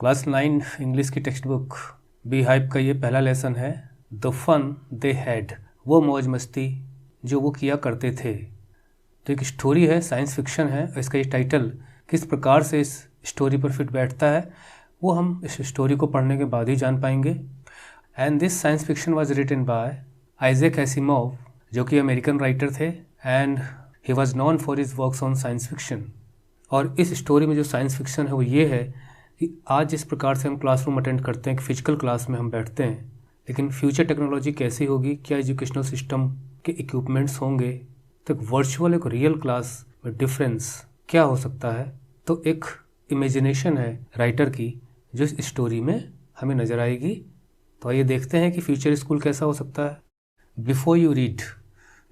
Class 9 English की text book B hype का ये पहला लेसन है, द फन दे हैड, वो मौज मस्ती जो वो किया करते थे। तो एक स्टोरी है, साइंस फिक्शन है। इसका ये टाइटल किस प्रकार से इस स्टोरी पर फिट बैठता है वो हम इस स्टोरी को पढ़ने के बाद ही जान पाएंगे। And this science fiction was written by Isaac Asimov, जो कि अमेरिकन राइटर थे, and he was known for his works on science fiction. और इस स्टोरी में जो साइंस फिक्शन है वो ये है कि आज जिस प्रकार से हम क्लासरूम अटेंड करते हैं, कि फिजिकल क्लास में हम बैठते हैं, लेकिन फ्यूचर टेक्नोलॉजी कैसी होगी, क्या एजुकेशनल सिस्टम के इक्विपमेंट्स होंगे, तो एक वर्चुअल एक रियल क्लास में डिफरेंस क्या हो सकता है। तो एक इमेजिनेशन है राइटर की जो इस स्टोरी में हमें नज़र आएगी। तो आइए देखते हैं कि फ्यूचर स्कूल कैसा हो सकता है। Before you read,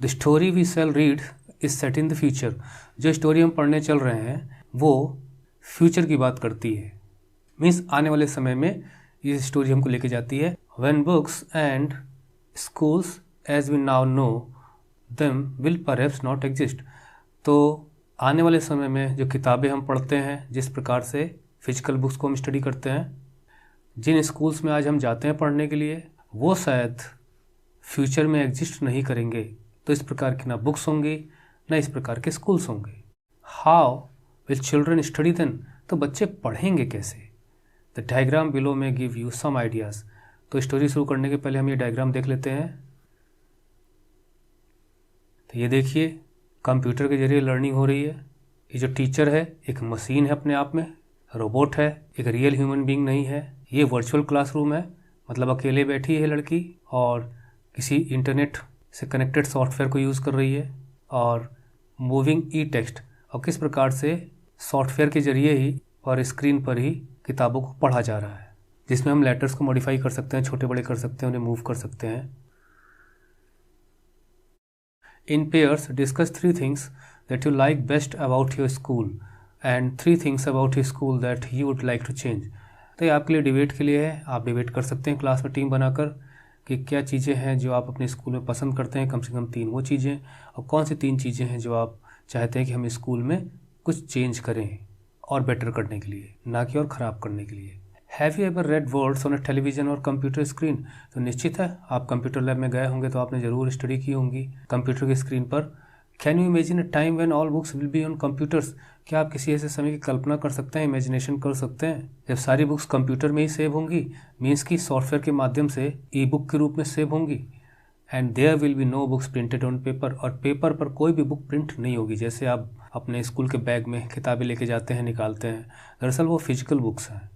the story we shall read is set in the future. जो स्टोरी हम पढ़ने चल रहे हैं वो फ्यूचर की बात करती है, मीन्स आने वाले समय में ये स्टोरी हमको लेके जाती है। When books and schools as we now know them will perhaps not exist. तो आने वाले समय में जो किताबें हम पढ़ते हैं, जिस प्रकार से फिजिकल बुक्स को हम स्टडी करते हैं, जिन स्कूल्स में आज हम जाते हैं पढ़ने के लिए, वो शायद फ्यूचर में एग्जिस्ट नहीं करेंगे। तो इस प्रकार की ना बुक्स होंगी ना इस प्रकार के स्कूल्स होंगे। How will children study then, तो बच्चे पढ़ेंगे कैसे। द डायग्राम बिलो में गिव यू सम आइडियाज़। तो स्टोरी शुरू करने के पहले हम ये डायग्राम देख लेते हैं। तो ये देखिए, कंप्यूटर के जरिए लर्निंग हो रही है। ये जो टीचर है एक मशीन है, अपने आप में रोबोट है, एक रियल ह्यूमन बीइंग नहीं है। ये वर्चुअल क्लासरूम है, मतलब अकेले बैठी है लड़की और किसी इंटरनेट से कनेक्टेड सॉफ्टवेयर को यूज़ कर रही है, और मूविंग ई टेक्स्ट, और किस प्रकार से सॉफ्टवेयर के जरिए ही और स्क्रीन पर ही किताबों को पढ़ा जा रहा है, जिसमें हम लेटर्स को मॉडिफाई कर सकते हैं, छोटे बड़े कर सकते हैं, उन्हें मूव कर सकते हैं। In pairs discuss 3 things that you like best about your school and 3 things about your school that you would like to change. तो ये आपके लिए डिबेट के लिए है, आप डिबेट कर सकते हैं क्लास में टीम बनाकर कि क्या चीज़ें हैं जो आप अपने स्कूल में पसंद करते हैं, कम से कम 3 वो चीज़ें, और कौन सी 3 चीज़ें हैं जो आप चाहते हैं कि हम स्कूल में कुछ चेंज करें और बेटर करने के लिए, ना कि और ख़राब करने के लिए। Have you ever read words on a television और कंप्यूटर स्क्रीन। तो निश्चित है आप कंप्यूटर लैब में गए होंगे तो आपने ज़रूर स्टडी की होंगी कंप्यूटर की स्क्रीन पर। Can you imagine a time when all books will be on computers. क्या आप किसी ऐसे समय की कल्पना कर सकते हैं, इमेजिनेशन कर सकते हैं, जब सारी बुक्स कंप्यूटर में ही सेव होंगी, मीन्स की सॉफ्टवेयर के माध्यम से ई बुक के रूप में सेव होंगी। And there will be no books printed on paper, और पेपर पर कोई भी बुक प्रिंट नहीं होगी, जैसे आप अपने स्कूल के बैग में किताबें लेके जाते हैं, निकालते हैं, दरअसल वो फिजिकल बुक्स हैं।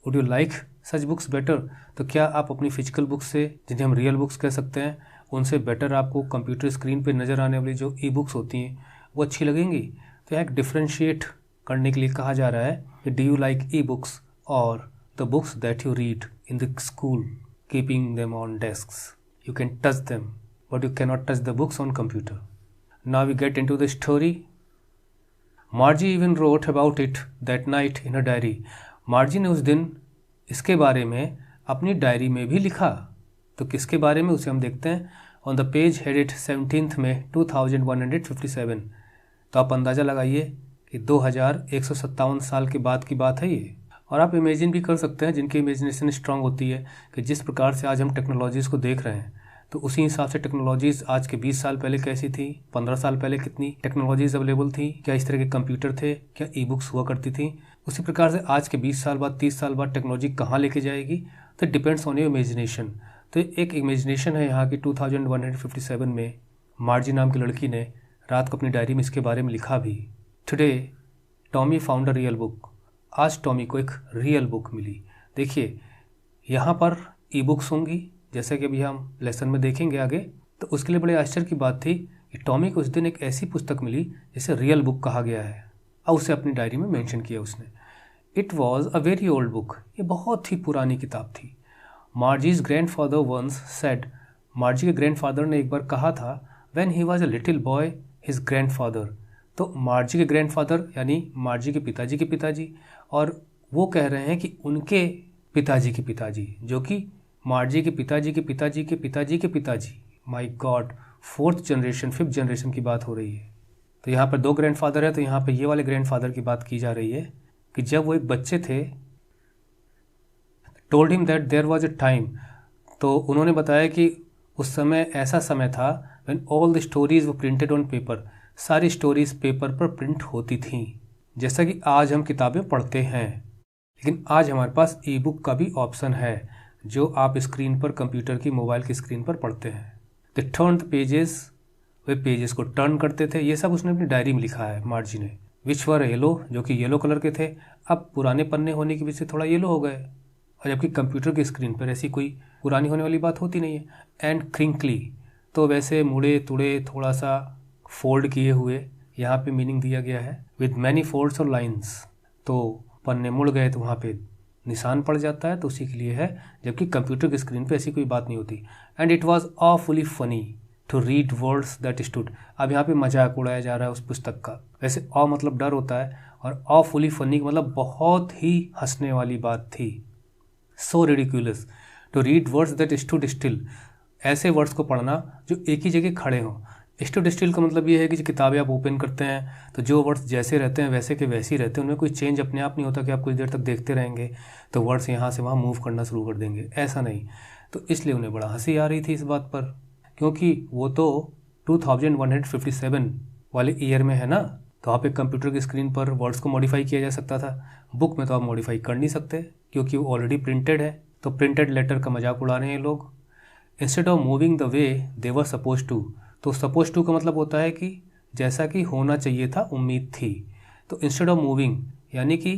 Would you like such books better. तो क्या आप अपनी फिजिकल बुक्स से, जिन्हें हम रियल बुक्स कह सकते हैं, उनसे बेटर आपको कंप्यूटर स्क्रीन पे नज़र आने वाली जो ई बुक्स होती हैं वो अच्छी लगेंगी। तो एक डिफ्रेंशिएट करने के लिए कहा जा रहा है कि do you like e books और the books that you read in the school, keeping them on desks. You can touch them, but you cannot touch the books on computer. Now we get into the story. Margie even wrote about it that night in her diary. Margie ने उस दिन इसके बारे में अपनी diary में भी लिखा। तो किसके बारे में, उसे हम देखते हैं। On the page headed 17th May 2157। तो आप अंदाज़ा लगाइए कि 2157 साल के बाद की बात है ये। और आप इमेजिन भी कर सकते हैं, जिनकी इमेजिनेशन स्ट्रांग होती है, कि जिस प्रकार से आज हम टेक्नोलॉजीज़ को देख रहे हैं, तो उसी हिसाब से टेक्नोलॉजीज़ आज के 20 साल पहले कैसी थी, 15 साल पहले कितनी टेक्नोलॉजीज़ अवेलेबल थी, क्या इस तरह के कंप्यूटर थे, क्या ई बुक्स हुआ करती थी। उसी प्रकार से आज के 20 साल बाद, 30 साल बाद टेक्नोलॉजी कहाँ लेके जाएगी, तो डिपेंड्स ऑन योर इमेजिनेशन। तो एक इमेजिनेशन है यहाँ की 2157 में मार्जी नाम की लड़की ने रात को अपनी डायरी में इसके बारे में लिखा भी। Today Tommy found a real book. आज टॉमी को एक रियल बुक मिली। देखिए यहाँ पर ई बुक्स होंगी, जैसे कि अभी हम लेसन में देखेंगे आगे। तो उसके लिए बड़े आश्चर्य की बात थी कि टॉमी को उस दिन एक ऐसी पुस्तक मिली जिसे रियल बुक कहा गया है, और उसे अपनी डायरी में मेंशन किया उसने। It was a very old book. ये बहुत ही पुरानी किताब थी। मार्जीज ग्रैंडफादर वंस सेड। मार्जी के ग्रैंडफादर ने एक बार कहा था, when he was a little boy his grandfather. तो मार्जी के ग्रैंडफादर यानी मार्जी के पिताजी, और वो कह रहे हैं कि उनके पिताजी के पिताजी, जो कि मार्जी के पिताजी के पिताजी के पिताजी के पिताजी, my God, 4th generation 5th generation की बात हो रही है। तो यहाँ पर 2 ग्रैंडफादर है, तो यहाँ पर ये वाले ग्रैंडफादर की बात की जा रही है कि जब वो एक बच्चे थे told him that there was a time, तो उन्होंने बताया कि उस समय ऐसा समय था when all the stories were printed on paper, सारी स्टोरीज पेपर पर प्रिंट होती थीं, जैसा कि आज हम किताबें पढ़ते हैं। लेकिन आज हमारे पास ई बुक का भी ऑप्शन है जो आप स्क्रीन पर, कंप्यूटर की, मोबाइल की स्क्रीन पर पढ़ते हैं। The turn the pages, way pages को टर्न करते थे। ये सब उसने अपनी डायरी में लिखा है मार्जी ने। विच वर येलो, जो कि येलो कलर के थे, अब पुराने पन्ने होने की वजह से थोड़ा येलो हो गए, और जबकि कंप्यूटर की स्क्रीन पर ऐसी कोई पुरानी होने वाली बात होती नहीं है। एंड क्रिंकली, तो वैसे मुड़े तुड़े, थोड़ा सा फोल्ड किए हुए, यहाँ पे मीनिंग दिया गया है विद मैनी फोल्ड्स और लाइन्स, तो पन्ने मुड़ गए तो वहाँ पे निशान पड़ जाता है, तो उसी के लिए है, जबकि कंप्यूटर की स्क्रीन पे ऐसी कोई बात नहीं होती। And it was awfully funny to read words that stood, अब यहाँ पे मजाक उड़ाया जा रहा है उस पुस्तक का। वैसे ऑ मतलब डर होता है, और ऑफुली फनी मतलब बहुत ही हंसने वाली बात थी। So ridiculous to read words that stood still, ऐसे वर्ड्स को पढ़ना जो एक ही जगह खड़े हों। स्टूड स्टिल का मतलब ये है कि जो किताबें आप ओपन करते हैं तो जो वर्ड्स जैसे रहते हैं वैसे के वैसे ही रहते हैं, उनमें कोई चेंज अपने आप नहीं होता कि आप कुछ देर तक देखते रहेंगे तो वर्ड्स यहाँ से वहाँ मूव करना शुरू कर देंगे, ऐसा नहीं। तो इसलिए उन्हें बड़ा हंसी आ रही थी इस बात पर, क्योंकि वो तो 2157 वाले ईयर में है ना, तो आप एक कंप्यूटर की स्क्रीन पर वर्ड्स को मॉडिफाई किया जा सकता था। बुक में तो आप मॉडिफाई कर नहीं सकते क्योंकि वो ऑलरेडी प्रिंटेड है। तो प्रिंटेड लेटर का मजाक उड़ा रहे हैं लोग। Instead of moving the way they were suppose to, तो सपोज टू का मतलब होता है कि जैसा कि होना चाहिए था, उम्मीद थी। तो इंस्टेड ऑफ मूविंग यानी कि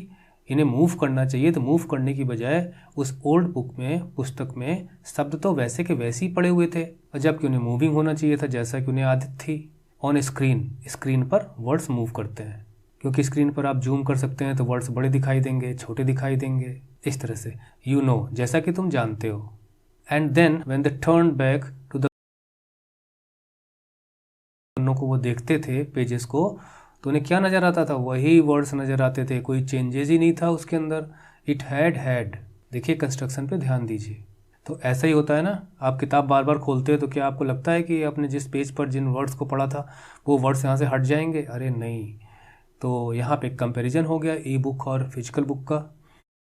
इन्हें मूव करना चाहिए, तो मूव करने की बजाय उस ओल्ड बुक में, पुस्तक में शब्द तो वैसे के वैसे ही पड़े हुए थे, और जबकि उन्हें मूविंग होना चाहिए था जैसा कि उन्हें आदत थी। ऑन स्क्रीन, स्क्रीन पर वर्ड्स मूव करते हैं, क्योंकि स्क्रीन पर आप जूम कर सकते हैं तो वर्ड्स बड़े दिखाई देंगे, छोटे दिखाई देंगे, इस तरह से। यू नो, जैसा कि तुम जानते हो। And then when they turn back to the, पन्नों को वो देखते थे, पेजेस को, तो उन्हें क्या नज़र आता था? वही वर्ड्स नज़र आते थे, कोई चेंजेस ही नहीं था उसके अंदर। इट हैड, देखिए कंस्ट्रक्शन पे ध्यान दीजिए। तो ऐसा ही होता है ना, आप किताब बार बार खोलते हो तो क्या आपको लगता है कि आपने जिस पेज पर जिन वर्ड्स को पढ़ा था वो वर्ड्स यहाँ से हट जाएंगे? अरे नहीं। तो यहाँ पे कंपैरिजन हो गया ई बुक और फिजिकल बुक का।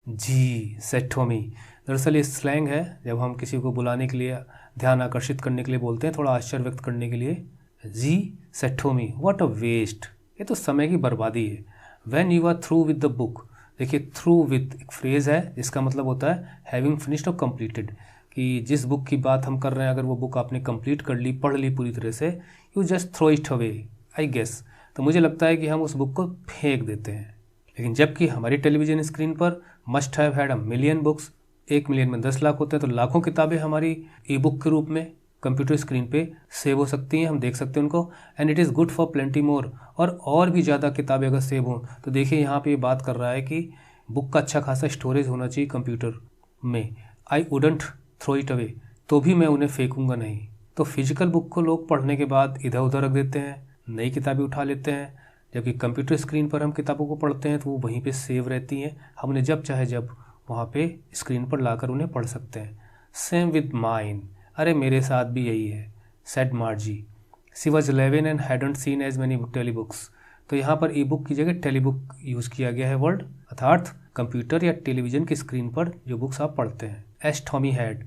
जी, सेठोमी, दरअसल ये स्लैंग है जब हम किसी को बुलाने के लिए, ध्यान आकर्षित करने के लिए बोलते हैं, थोड़ा आश्चर्य व्यक्त करने के लिए। जी सेठोमी, व्हाट अ वेस्ट, ये तो समय की बर्बादी है। When you are through with the book, देखिए थ्रू विद एक फ्रेज़ है जिसका मतलब होता है हैविंग फिनिश्ड और कंप्लीटेड, कि जिस बुक की बात हम कर रहे हैं अगर वो बुक आपने कंप्लीट कर ली, पढ़ ली पूरी तरह से, you just throw it away, I guess. तो मुझे लगता है कि हम उस बुक को फेंक देते हैं। लेकिन जबकि हमारी टेलीविज़न स्क्रीन पर must have had a million books, 1 million में 10 लाख होते हैं, तो लाखों किताबें हमारी ई बुक के रूप में कंप्यूटर स्क्रीन पे सेव हो सकती हैं, हम देख सकते हैं उनको। And it is good for plenty more, और भी ज़्यादा किताबें अगर सेव हों तो देखिए यहाँ पे ये बात कर रहा है कि बुक का अच्छा खासा स्टोरेज होना चाहिए कंप्यूटर में। I wouldn't throw it away, तो भी मैं उन्हें फेंकूंगा नहीं। तो फिजिकल बुक को लोग पढ़ने के बाद इधर उधर रख देते हैं, नई किताबें उठा लेते हैं, जबकि कंप्यूटर स्क्रीन पर हम किताबों को पढ़ते हैं तो वो वहीं पे सेव रहती हैं, हम उन्हें जब चाहे जब वहाँ पे स्क्रीन पर लाकर उन्हें पढ़ सकते हैं। सेम विद माइन, अरे मेरे साथ भी यही है, said Margie. She was 11 and hadn't seen as many telebooks, तो यहाँ पर ई बुक की जगह टेली बुक यूज़ किया गया है वर्ड, अर्थात कंप्यूटर या टेलीविज़न की स्क्रीन पर जो बुक्स आप पढ़ते हैं। एस टॉमी हैड,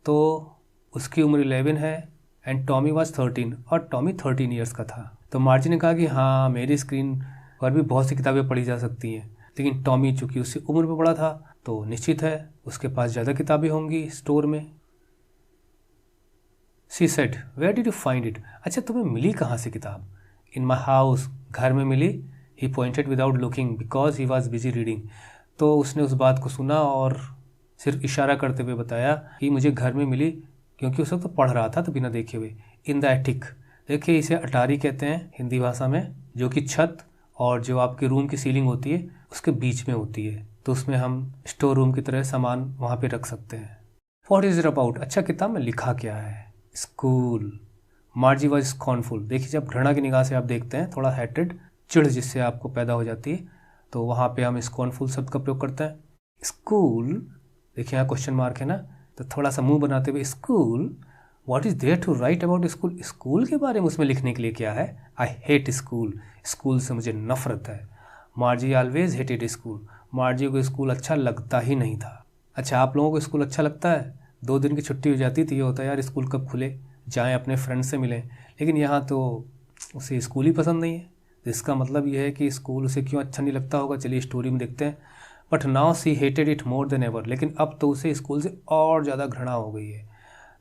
तो उसकी उम्र 11 है, एंड टॉमी वॉज 13, और टॉमी 13 ईयर्स का था। तो मार्जी ने कहा कि हाँ, मेरी स्क्रीन पर भी बहुत सी किताबें पढ़ी जा सकती हैं, लेकिन टॉमी चूँकि उससे उम्र में बड़ा था तो निश्चित है उसके पास ज़्यादा किताबें होंगी स्टोर में। She said, where did you find it, अच्छा तुम्हें मिली कहाँ से किताब? इन माई हाउस, घर में मिली। He pointed without looking because he was busy reading, तो उसने उस बात को सुना और सिर्फ इशारा करते हुए बताया कि मुझे घर में मिली, क्योंकि उस वक्त तो पढ़ रहा था तो बिना देखे हुए। इन द एटिक, देखिए इसे अटारी कहते हैं हिंदी भाषा में, जो कि छत और जो आपके रूम की सीलिंग होती है उसके बीच में होती है, तो उसमें हम स्टोर रूम की तरह सामान वहाँ पे रख सकते हैं। व्हाट इज इट अबाउट, अच्छा किताब में लिखा क्या है? स्कूल। मार्जी वॉज स्कॉर्नफुल, देखिए जब घृणा की निगाह से आप देखते हैं, थोड़ा हेटेड, चिढ़ जिससे आपको पैदा हो जाती है, तो वहाँ पे हम स्कॉर्नफुल शब्द का प्रयोग करते हैं। स्कूल, देखिए यहाँ क्वेश्चन मार्क है ना, तो थोड़ा सा मुंह बनाते हुए, school, what is there to write about school, school के बारे में उसमें लिखने के लिए क्या है? आई हेट स्कूल, स्कूल से मुझे नफरत है। मार्जी ऑलवेज हेटेड स्कूल, मार्जी को स्कूल अच्छा लगता ही नहीं था। अच्छा, आप लोगों को स्कूल अच्छा लगता है? 2 दिन की छुट्टी हो जाती थी, ये होता है यार स्कूल कब खुले, जाएं अपने फ्रेंड से मिलें। लेकिन यहाँ तो उसे स्कूल ही पसंद नहीं है। तो इसका मतलब ये है कि स्कूल उसे क्यों अच्छा नहीं लगता होगा, चलिए स्टोरी में देखते हैं। But now see hated it more than ever, लेकिन अब तो उसे स्कूल से और ज़्यादा घृणा हो गई है।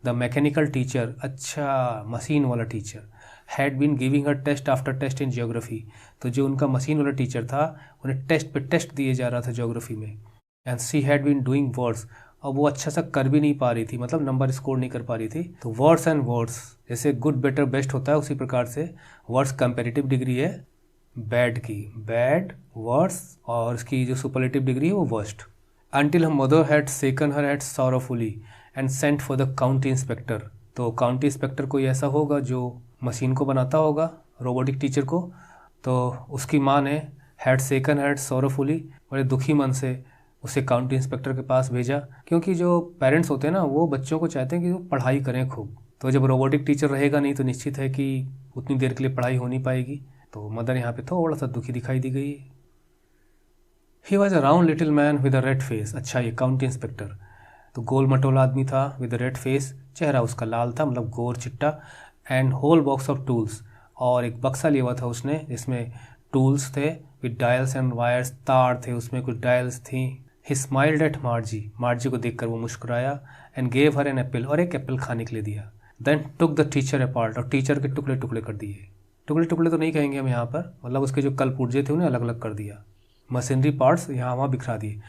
द मैकेनिकल टीचर, अच्छा मशीन वाला teacher, had been giving her test after test in geography. तो जो उनका मशीन वाला टीचर था, उन्हें टेस्ट पे टेस्ट दिए जा रहा था ज्योग्राफी में। And she had been doing words, और वो अच्छा सा कर भी नहीं पा रही थी, मतलब नंबर स्कोर नहीं कर पा रही थी। तो वर्ड्स एंड वर्ड्स, जैसे गुड बेटर बेस्ट होता है, उसी प्रकार से वर्ड्स कंपेरेटिव डिग्री है बैड की, बैड वर्ड्स, और उसकी जो सुपरलेटिव डिग्री है वो worst. Until her mother had shaken her head sorrowfully and sent for the county inspector. तो काउंटी इंस्पेक्टर कोई ऐसा होगा जो मशीन को बनाता होगा, रोबोटिक टीचर को। तो उसकी माँ ने हैड सेकन हैड सॉरोफुली, बड़े दुखी मन से उसे काउंटी इंस्पेक्टर के पास भेजा, क्योंकि जो पेरेंट्स होते हैं ना, वो बच्चों को चाहते हैं कि वो पढ़ाई करें खूब। तो जब रोबोटिक टीचर रहेगा नहीं तो निश्चित है कि उतनी देर के लिए पढ़ाई हो नहीं पाएगी। तो मदर यहाँ पे थोड़ा सा दुखी दिखाई दी गई है। He was a round little man with a red face, अच्छा ये काउंटी इंस्पेक्टर तो गोल मटोला आदमी था, विद रेड फेस, चेहरा उसका लाल था, मतलब गोर चिट्टा। And whole box of tools, और एक बक्सा लिया हुआ था उसने जिसमें टूल्स थे, विद डायल्स एंड वायर्स, तार थे उसमें, कुछ डायल्स थी। ही स्माइल्ड एट मार्जी, मार्जी को देखकर वो मुस्कुराया। And gave her an apple, और एक एप्पल खाने के लिए दिया। Then took the teacher apart, और टीचर के टुकड़े टुकड़े कर दिए। टुकड़े टुकड़े तो नहीं कहेंगे हम यहाँ पर, मतलब उसके जो कल पुर्जे थे उन्हें अलग अलग कर दिया, मशीनरी पार्ट्स यहाँ वहाँ बिखरा दिए।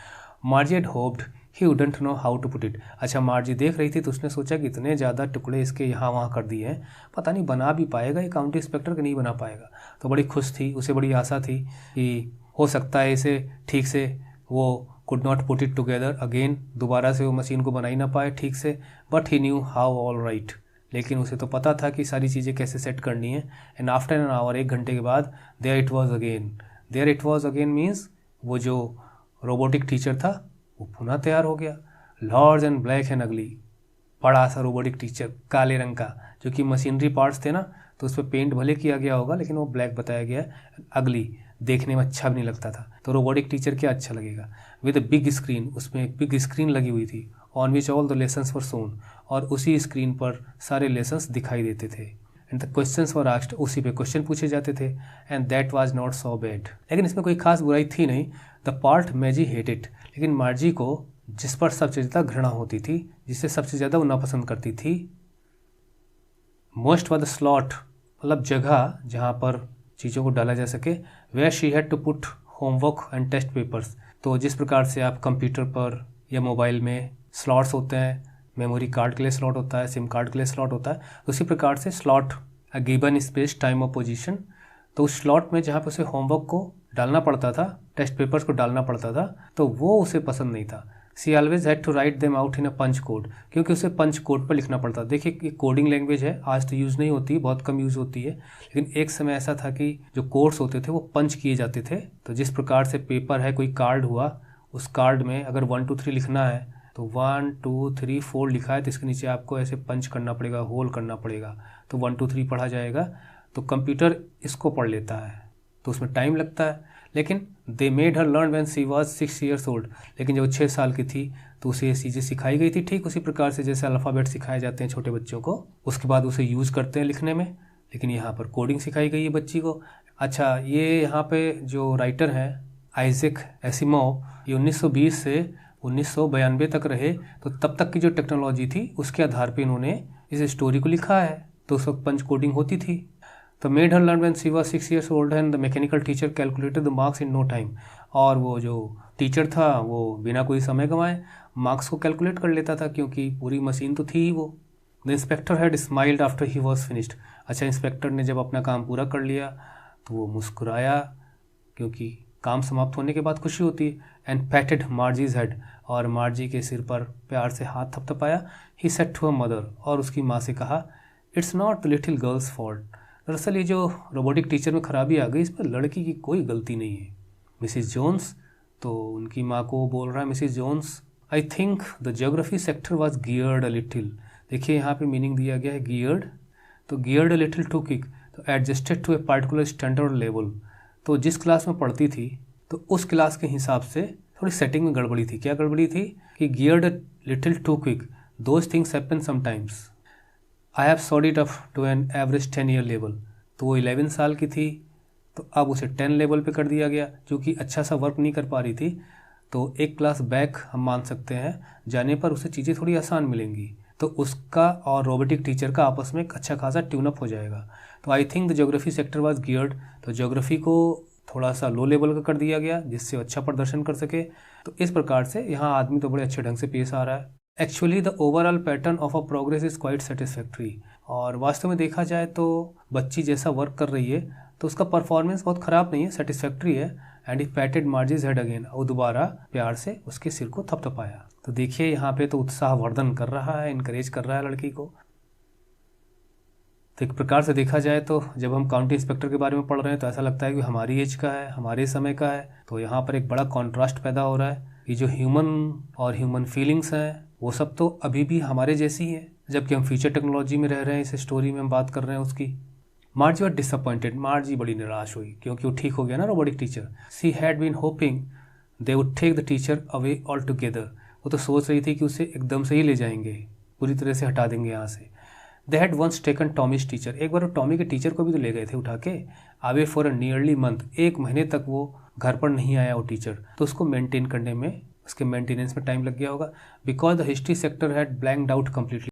मार्जी had hoped he wouldn't know how to put it, अच्छा मार्जी देख रही थी तो उसने सोचा कि इतने ज़्यादा टुकड़े इसके यहाँ वहाँ कर दिए हैं, पता नहीं बना भी पाएगा ये काउंटी इंस्पेक्टर कि नहीं बना पाएगा। तो बड़ी खुश थी, उसे बड़ी आशा थी कि हो सकता है इसे ठीक से वो could not put it together again, दोबारा से वो मशीन को बना ही ना पाए ठीक से। But he knew how all right, लेकिन उसे तो पता था कि सारी चीज़ें कैसे सेट करनी है। एंड आफ्टर एन आवर, 1 घंटे के बाद, there it was again, there it was again means वो जो रोबोटिक टीचर था वो पुनः तैयार हो गया। लार्ज एंड ब्लैक एंड अगली, बड़ा सा रोबोटिक टीचर काले रंग का, जो कि मशीनरी पार्ट्स थे ना तो उस पर पेंट भले किया गया होगा लेकिन वो ब्लैक बताया गया। अगली, देखने में अच्छा भी नहीं लगता था। तो रोबोटिक टीचर क्या अच्छा लगेगा। विद बिग स्क्रीन, उसमें एक बिग स्क्रीन लगी हुई थी, on which all the lessons were shown, और उसी स्क्रीन पर सारे लेसन्स दिखाई देते थे। And the questions were asked, उसी पे क्वेश्चन पूछे जाते थे। And that was not so bad, लेकिन इसमें कोई खास बुराई थी नहीं। द पार्ट मैजी हेटेड, लेकिन मार्जी को जिस पर सबसे ज़्यादा घृणा होती थी, जिसे सबसे ज़्यादा वो नापसंद करती थी, मोस्ट व द स्लॉट, मतलब जगह जहाँ पर चीज़ों को डाला जा सके, where she had to put homework and test papers. तो जिस प्रकार से आप कंप्यूटर पर या मोबाइल में स्लॉट्स होते हैं, मेमोरी कार्ड के लिए स्लॉट होता है, सिम कार्ड के लिए स्लॉट होता है, उसी प्रकार से slot, a given space time और पोजीशन। तो उस स्लॉट में जहाँ पे उसे होमवर्क को डालना पड़ता था, टेस्ट पेपर्स को डालना पड़ता था, तो वो उसे पसंद नहीं था। She always had to write them out in a punch code, क्योंकि उसे पंच कोड पर लिखना पड़ता। देखिए ये कोडिंग लैंग्वेज है, आज तो यूज़ नहीं होती, बहुत कम यूज़ होती है, लेकिन एक समय ऐसा था कि जो कोड्स होते थे वो पंच किए जाते थे। तो जिस प्रकार से पेपर है, कोई कार्ड हुआ, उस कार्ड में अगर 1 2 3 लिखना है तो 1 2 3 4 लिखा है तो इसके नीचे आपको ऐसे पंच करना पड़ेगा, होल करना पड़ेगा, तो 1 2 3 पढ़ा जाएगा। तो कंप्यूटर इसको पढ़ लेता है तो उसमें टाइम लगता है। लेकिन they made her learn when she was 6 years old, लेकिन जब 6 साल की थी तो उसे ये चीज़ें सिखाई गई थी, ठीक उसी प्रकार से जैसे अल्फ़ाबेट सिखाए जाते हैं छोटे बच्चों को, उसके बाद उसे यूज़ करते हैं लिखने में, लेकिन यहाँ पर कोडिंग सिखाई गई है बच्ची को। अच्छा, ये यहाँ पे जो राइटर हैं आइजैक एसिमोव, ये 1920 से 1992 तक रहे, तो तब तक की जो टेक्नोलॉजी थी उसके आधार पर इन्होंने इस स्टोरी को लिखा है। तो उस वक्त पंच कोडिंग होती थी। तो made her learn when she was 6 years old and the mechanical teacher calculated the marks in no time, और वो जो टीचर था वो बिना कोई समय गंवाए मार्क्स को कैलकुलेट कर लेता था, क्योंकि पूरी मशीन तो थी ही वो। The inspector had smiled after he was finished, अच्छा इंस्पेक्टर ने जब अपना काम पूरा कर लिया तो वो मुस्कुराया, क्योंकि काम समाप्त होने के बाद खुशी होती है। एंड पैटेड मार्जीज हेड, और मार्जी के सिर पर प्यार से हाथ थपथपाया। He said to her mother, और उसकी माँ से कहा, it's not the little girl's fault, दरअसल ये जो रोबोटिक टीचर में खराबी आ गई, इसमें लड़की की कोई गलती नहीं है। मिसिस जोन्स, तो उनकी माँ को बोल रहा है, Mrs Jones, I think the geography sector was geared a little, देखिए यहाँ पे मीनिंग दिया गया है गियर्ड, तो geared a little too quick, तो adjusted to a particular standard level, तो जिस क्लास में पढ़ती थी तो उस क्लास के हिसाब से थोड़ी सेटिंग में गड़बड़ी थी। क्या गड़बड़ी थी कि geared little too quick, those things happen sometimes. I have slowed it up to an average 10 year level. तो वो 11 साल की थी, तो अब उसे 10 लेवल पे कर दिया गया, जो कि अच्छा सा वर्क नहीं कर पा रही थी। तो एक क्लास बैक हम मान सकते हैं, जाने पर उसे चीज़ें थोड़ी आसान मिलेंगी, तो उसका और रोबोटिक टीचर का आपस में एक अच्छा खासा ट्यून अप हो जाएगा। तो आई think the geography sector was geared, तो ज्योग्राफी को थोड़ा सा लो लेवल का कर दिया गया जिससे अच्छा प्रदर्शन कर सके। तो इस प्रकार से यहाँ आदमी तो बड़े अच्छे ढंग से पेश आ रहा है। Actually the overall pattern of a progress is quite satisfactory. और वास्तव में देखा जाए तो बच्ची जैसा वर्क कर रही है तो उसका परफॉर्मेंस बहुत ख़राब नहीं है, सेटिस्फैक्ट्री है। And he patted Margie's head again, और दोबारा प्यार से उसके सिर को थपथपाया। तो देखिए यहाँ पे तो उत्साहवर्धन कर रहा है, इनकरेज कर रहा है लड़की को। तो एक प्रकार से देखा जाए तो जब हम काउंटी इंस्पेक्टर के बारे में पढ़ रहे हैं तो ऐसा लगता है कि हमारी एज का है, हमारे समय का है। तो यहाँ पर एक बड़ा कॉन्ट्रास्ट पैदा हो रहा है कि जो ह्यूमन और ह्यूमन फीलिंग्स हैं वो सब तो अभी भी हमारे जैसी हैं, जबकि हम फ्यूचर टेक्नोलॉजी में रह रहे हैं। इस स्टोरी में हम बात कर रहे हैं उसकी। मार्जी वॉज डिसअपॉइंटेड, मार्जी बड़ी निराश हुई क्योंकि वो ठीक हो गया ना robotic teacher. She had been hoping they would take the teacher away altogether. वो तो सोच रही थी कि उसे एकदम से ही ले जाएंगे, पूरी तरह से हटा देंगे यहाँ से। They had once taken Tommy's teacher, एक बार वो टॉमी के टीचर को भी तो ले गए थे उठा के, away for a nearly month, 1 महीने तक वो घर पर नहीं आया वो टीचर। तो उसको मेंटेन करने में, उसके मेंटेनेंस में टाइम लग गया होगा, because the history sector had blanked out completely.